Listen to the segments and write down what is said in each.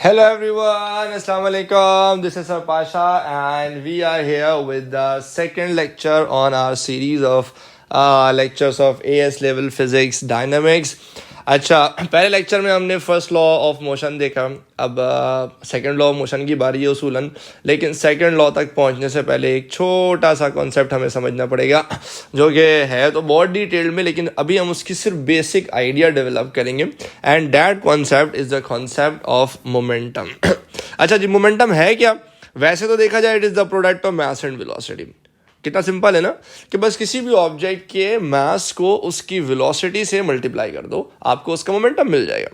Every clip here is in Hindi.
Hello everyone, Assalamu alaikum. This is Sir Pasha, and we are here with the second lecture on our series of lectures of AS level physics dynamics. अच्छा, पहले लेक्चर में हमने फर्स्ट लॉ ऑफ मोशन देखा. अब सेकंड लॉ ऑफ मोशन की बारी है उसूलन, लेकिन सेकंड लॉ तक पहुंचने से पहले एक छोटा सा कॉन्सेप्ट हमें समझना पड़ेगा, जो कि है तो बहुत डिटेल्ड में, लेकिन अभी हम उसकी सिर्फ बेसिक आइडिया डेवलप करेंगे. And that concept is the concept of momentum. अच्छा जी, मोमेंटम है क्या? वैसे तो देखा जाए it is the product of mass and velocity. कितना सिंपल है ना, कि बस किसी भी ऑब्जेक्ट के मास को उसकी वेलोसिटी से मल्टीप्लाई कर दो, आपको उसका मोमेंटम मिल जाएगा.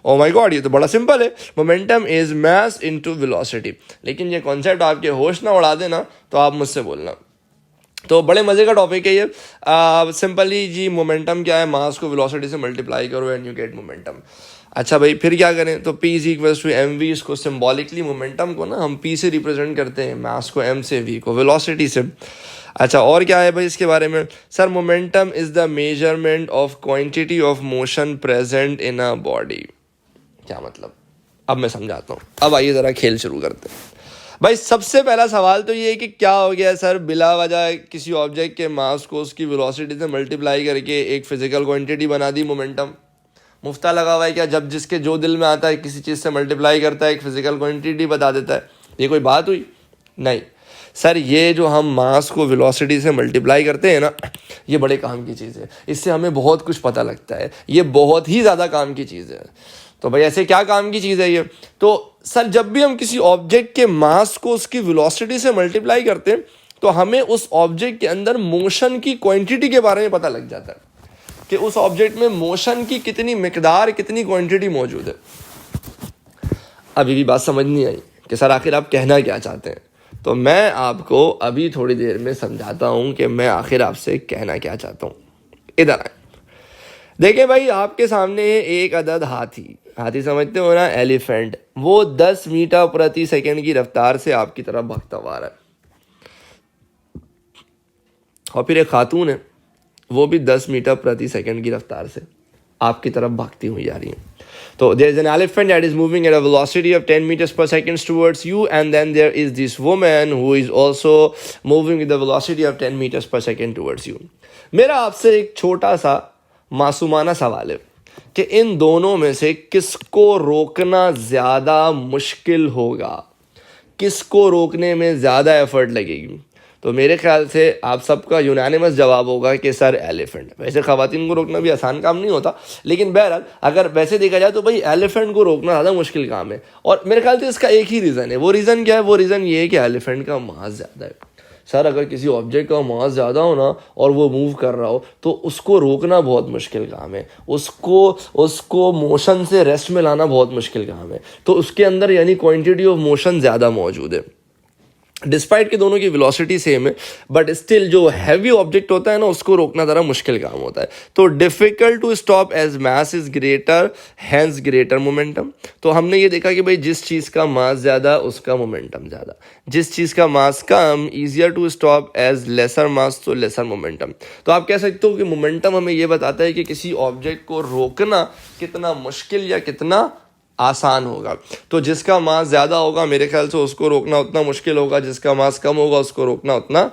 ओ माय गॉड, ये तो बड़ा सिंपल है. Momentum is mass into velocity. लेकिन ये कॉन्सेप्ट आपके होश ना उड़ा देना तो आप मुझसे बोलना. तो बड़े मजे का टॉपिक है ये. सिंपली जी, मोमेंटम क्या है? मास को वेलोसिटी से मल्टीप्लाई करो एंड यू गेट मोमेंटम. अच्छा भाई, फिर क्या करें? तो P is equals to m v. इसको सिम्बॉलिकली मोमेंटम को ना हम P से रिप्रेजेंट करते हैं, मास को M से, V को वेलोसिटी से. अच्छा, और क्या है भाई इसके बारे में? Sir, momentum is the measurement of quantity of motion present in a body. क्या मतलब? अब मैं समझाता हूँ. अब आइए ज़रा खेल शुरू करते हैं. भाई सबसे पहला सवाल तो ये है कि क्या हो गया सर, बिला वजह किसी ऑब्जेक्ट के मास को उसकी वेलोसिटी से मल्टीप्लाई करके एक फिजिकल क्वांटिटी बना दी मोमेंटम. मुफ्ता लगा हुआ है क्या? जब जिसके जो दिल में आता है किसी चीज़ से मल्टीप्लाई करता है, एक फिजिकल क्वांटिटी बता देता है. ये कोई बात हुई? नहीं सर, ये जो हम मास को वेलोसिटी से मल्टीप्लाई करते हैं ना, ये बड़े काम की चीज़ है. इससे हमें बहुत कुछ पता लगता है. ये बहुत ही ज़्यादा काम की चीज़ है. तो भाई ऐसे क्या काम की चीज़ है ये? तो सर, जब भी हम किसी ऑब्जेक्ट के मास को उसकी वेलोसिटी से मल्टीप्लाई करते हैं तो हमें उस ऑब्जेक्ट के अंदर मोशन की क्वांटिटी के बारे में पता लग जाता है कि उस ऑब्जेक्ट में मोशन की कितनी मिकदार, कितनी क्वांटिटी मौजूद है. अभी भी बात समझ नहीं आई कि सर आखिर आप कहना क्या चाहते हैं. तो मैं आपको अभी थोड़ी देर में समझाता हूं कि मैं आखिर आपसे कहना क्या चाहता हूं. इधर आए. देखिए भाई, आपके सामने है एक अदद हाथी. हाथी समझते हो ना, एलिफेंट. वो 10 मीटर प्रति सेकंड की रफ्तार से आपकी तरफ भागता हुआ आ रहा है. और फिर एक खातून है, वो भी 10 मीटर प्रति सेकंड की रफ्तार से आपकी तरफ भागती हुई जा रही है. तो there is an elephant that is moving at a velocity of 10 meters per second towards you, and then there is this woman who is also moving with the velocity of 10 meters per second towards you. मेरा आपसे एक छोटा सा मासूमाना सवाल है कि इन दोनों में से किसको रोकना ज़्यादा मुश्किल होगा, किसको रोकने में ज़्यादा एफर्ट लगेगी? तो मेरे ख्याल से आप सबका यूनानिमस जवाब होगा कि सर एलिफेंट. वैसे ख़वातीन को रोकना भी आसान काम नहीं होता, लेकिन बहरहाल अगर वैसे देखा जाए तो भाई एलिफेंट को रोकना ज़्यादा मुश्किल काम है. और मेरे ख्याल से इसका एक ही रीज़न है. वो रीज़न क्या है? वो रीज़न ये है कि एलिफेंट का मास ज़्यादा है. सर, अगर किसी ऑब्जेक्ट का मास ज़्यादा हो ना और वो मूव कर रहा हो तो उसको रोकना बहुत मुश्किल काम है. उसको मोशन से रेस्ट में लाना बहुत मुश्किल काम है. तो उसके अंदर यानी क्वांटिटी ऑफ मोशन ज़्यादा मौजूद है. डिस्पाइट कि दोनों की वेलोसिटी सेम है, बट स्टिल जो हैवी ऑब्जेक्ट होता है ना, उसको रोकना ज़रा मुश्किल काम होता है. तो difficult to stop as mass is greater, hence greater momentum. तो हमने ये देखा कि भाई जिस चीज़ का मास ज़्यादा उसका मोमेंटम ज़्यादा, जिस चीज़ का मास कम easier to stop as lesser mass, तो लेसर मोमेंटम. तो आप कह सकते हो कि मोमेंटम हमें ये बताता है कि किसी ऑब्जेक्ट को रोकना कितना मुश्किल या कितना आसान होगा. तो जिसका मास ज़्यादा होगा मेरे ख्याल से उसको रोकना उतना मुश्किल होगा, जिसका मास कम होगा उसको रोकना उतना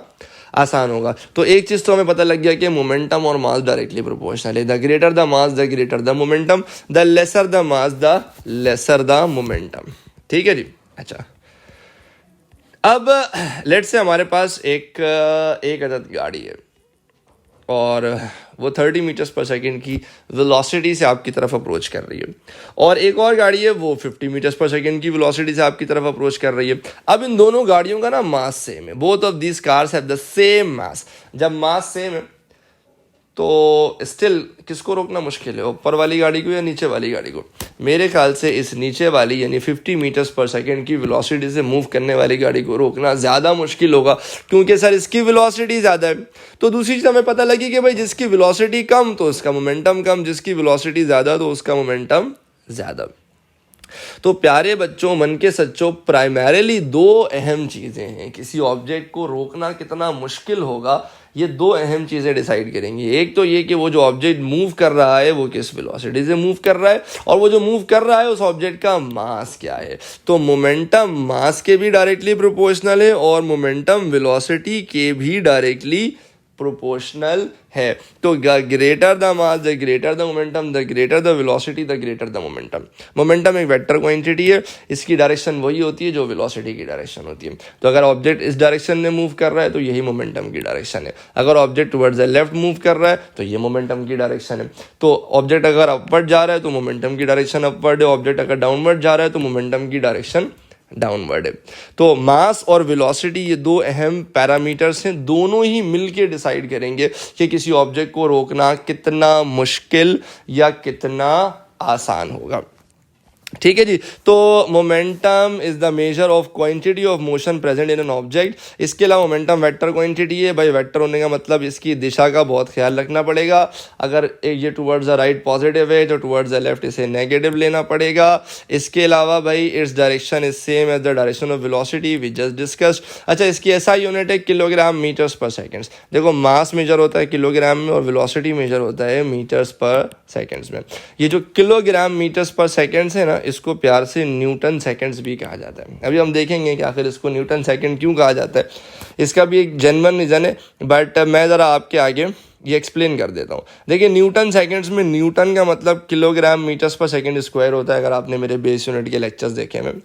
आसान होगा. तो एक चीज़ तो हमें पता लग गया कि मोमेंटम और मास डायरेक्टली प्रोपोर्शनल है. The greater the mass the greater the momentum, the lesser the mass the lesser the momentum. ठीक है जी. अच्छा, अब लेट्स से हमारे पास एक अदद गाड़ी है और वो 30 meters per second की वेलोसिटी से आपकी तरफ अप्रोच कर रही है, और एक और गाड़ी है वो 50 meters per second की वेलोसिटी से आपकी तरफ अप्रोच कर रही है. अब इन दोनों गाड़ियों का ना मास सेम है. Both of these cars have the same mass. जब मास सेम है तो स्टिल किसको रोकना मुश्किल है, ऊपर वाली गाड़ी को या नीचे वाली गाड़ी को? मेरे ख्याल से इस नीचे वाली यानी 50 meters per second की वेलोसिटी से मूव करने वाली गाड़ी को रोकना ज़्यादा मुश्किल होगा, क्योंकि सर इसकी वेलोसिटी ज़्यादा है. तो दूसरी चीज़ हमें पता लगी कि भाई जिसकी वेलोसिटी कम तो उसका मोमेंटम कम, जिसकी वेलोसिटी ज़्यादा तो उसका मोमेंटम ज़्यादा. तो प्यारे बच्चों, मन के सच्चों, प्राइमरीली दो अहम चीज़ें हैं। किसी ऑब्जेक्ट को रोकना कितना मुश्किल होगा, ये दो अहम चीज़ें डिसाइड करेंगी। एक तो ये कि वो जो ऑब्जेक्ट मूव कर रहा है वो किस वेलोसिटी से मूव कर रहा है, और वो जो मूव कर रहा है उस ऑब्जेक्ट का मास क्या है। तो मोमेंटम मास के भी डायरेक्टली प्रोपोर्शनल है और मोमेंटम वेलोसिटी के भी डायरेक्टली प्रोपोर्शनल है। तो greater the mass the greater the momentum, the greater the velocity the greater the momentum. Momentum एक वेक्टर क्वांटिटी है, इसकी डायरेक्शन वही होती है जो वेलोसिटी की डायरेक्शन होती है। तो अगर ऑब्जेक्ट इस डायरेक्शन में मूव कर रहा है तो यही मोमेंटम की डायरेक्शन है। अगर object towards the left move कर रहा है तो ये मोमेंटम की डायरेक्शन है। तो ऑब्जेक्ट अगर अपवर्ड जा रहा है तो मोमेंटम की डायरेक्शन अपवर्ड है, ऑब्जेक्ट अगर डाउनवर्ड जा रहा है तो मोमेंटम की डायरेक्शन डाउनवर्ड है। तो मास और वेलोसिटी ये दो अहम पैरामीटर्स हैं, दोनों ही मिलके डिसाइड करेंगे कि किसी ऑब्जेक्ट को रोकना कितना मुश्किल या कितना आसान होगा। ठीक है जी। तो momentum is the measure of quantity of motion present in an object. इसके अलावा मोमेंटम वेक्टर क्वांटिटी है। भाई वेक्टर होने का मतलब इसकी दिशा का बहुत ख्याल रखना पड़ेगा। अगर ये टुवर्ड्स द राइट पॉजिटिव है तो टुवर्ड्स द लेफ्ट इसे नेगेटिव लेना पड़ेगा। इसके अलावा भाई its direction is same as the direction of velocity we just discussed. अच्छा, इसकी ऐसा यूनिट है किलोग्राम मीटर्स पर सेकेंड्स। देखो, मास मेजर होता है किलोग्राम में और वेलोसिटी मेजर होता है मीटर्स पर सेकेंड्स में। ये जो किलोग्राम मीटर्स पर सेकेंड्स है ना, इसको प्यार से न्यूटन सेकंड्स भी कहा जाता है। अभी हम देखेंगे कि आखिर इसको न्यूटन सेकंड क्यों कहा जाता है। इसका भी एक जेन्युइन रीज़न है, बट मैं ज़रा आपके आगे ये एक्सप्लेन कर देता हूँ। देखिए, न्यूटन सेकंड्स में न्यूटन का मतलब किलोग्राम मीटर्स पर सेकंड स्क्वायर होता है, अगर आपने मेरे बेस यूनिट के लेक्चर्स देखे हैं।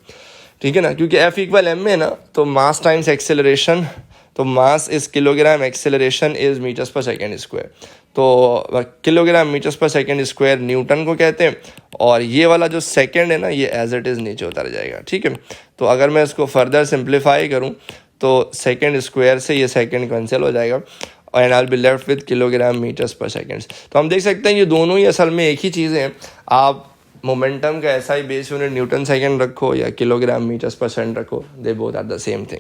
ठीक है ना, क्योंकि F = m में है ना, तो मास टाइम्स एक्सेलरेशन, तो mass is kilogram, acceleration is metres per second square. तो kilogram metres per second square newton को कहते हैं, और ये वाला जो सेकेंड है ना, ये एज इट इज़ नीचे उतर जाएगा। ठीक है, तो अगर मैं इसको फर्दर सिंप्लीफाई करूँ तो सेकेंड स्क्वायर से ये सेकेंड कैंसिल हो जाएगा and I will be left with kilogram metres per seconds. तो हम देख सकते हैं ये दोनों ही असल में एक ही चीज़ें हैं। आप मोमेंटम का ऐसा ही बेस यूनिट न्यूटन सेकेंड रखो या किलोग्राम मीटर्स पर सेकेंड रखो, they both are the same thing.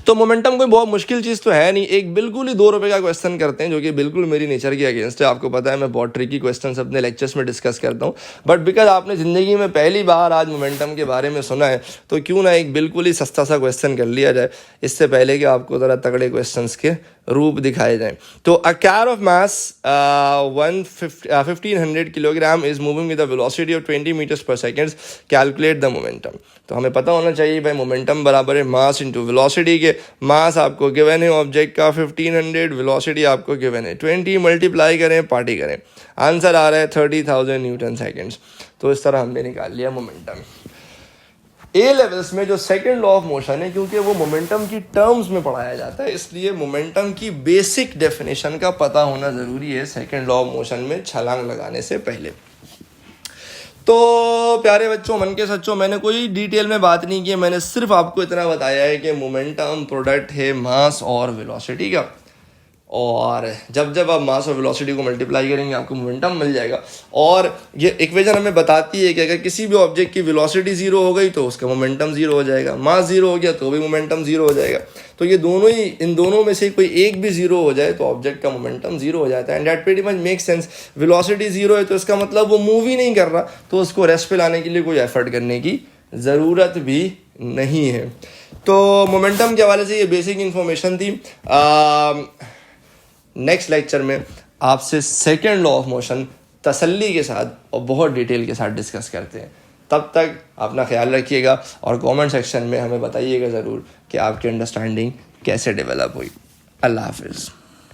तो मोमेंटम कोई बहुत मुश्किल चीज़ तो है नहीं। एक बिल्कुल ही 2 रुपये का क्वेश्चन करते हैं जो कि बिल्कुल मेरी नेचर के अगेंस्ट है। आपको पता है मैं बहुत ट्रिकी क्वेश्चन अपने लेक्चर्स में डिस्कस करता हूँ, बट बिकॉज आपने ज़िंदगी में पहली बार आज मोमेंटम के बारे में सुना है तो क्यों ना एक बिल्कुल ही सस्ता सा क्वेश्चन कर लिया जाए, इससे पहले कि आपको ज़रा तगड़े क्वेश्चन के रूप दिखाए जाएं। तो a car of mass 1500 kilogram is moving with the velocity of 20 metres per second, calculate the momentum. तो हमें पता होना चाहिए भाई मोमेंटम बराबर है मास इंटू वेलोसिटी के। मास आपको गिवन है ऑब्जेक्ट का 1500, वेलोसिटी आपको गिवन है 20, मल्टीप्लाई करें, पार्टी करें, आंसर आ रहा है 30,000 न्यूटन सेकेंड्स। तो इस तरह हमने निकाल लिया मोमेंटम। ए लेवल्स में जो सेकंड लॉ ऑफ मोशन है, क्योंकि वो मोमेंटम की टर्म्स में पढ़ाया जाता है, इसलिए मोमेंटम की बेसिक डेफिनेशन का पता होना ज़रूरी है सेकंड लॉ ऑफ मोशन में छलांग लगाने से पहले। तो प्यारे बच्चों, मन के सच्चों, मैंने कोई डिटेल में बात नहीं की, मैंने सिर्फ आपको इतना बताया है कि मोमेंटम प्रोडक्ट है मास और वेलोसिटी का, और जब आप मास और वेलोसिटी को मल्टीप्लाई करेंगे आपको मोमेंटम मिल जाएगा। और ये इक्वेशन हमें बताती है कि अगर किसी भी ऑब्जेक्ट की वेलोसिटी 0 हो गई तो उसका मोमेंटम 0 हो जाएगा, मास 0 हो गया तो भी मोमेंटम 0 हो जाएगा। तो ये दोनों ही, इन दोनों में से कोई एक भी 0 हो जाए तो ऑब्जेक्ट का मोमेंटम 0 हो जाता है, and that pretty much make sense. Velocity 0 है तो इसका मतलब वो मूव ही नहीं कर रहा, तो उसको रेस्ट पे लाने के लिए कोई एफर्ट करने की ज़रूरत भी नहीं है। तो मोमेंटम के हवाले से ये बेसिक इन्फॉर्मेशन थी। नेक्स्ट लेक्चर में आपसे सेकेंड लॉ ऑफ मोशन तसल्ली के साथ और बहुत डिटेल के साथ डिस्कस करते हैं। तब तक अपना ख्याल रखिएगा और कमेंट सेक्शन में हमें बताइएगा ज़रूर कि आपकी अंडरस्टैंडिंग कैसे डेवलप हुई। अल्लाह हाफिज़।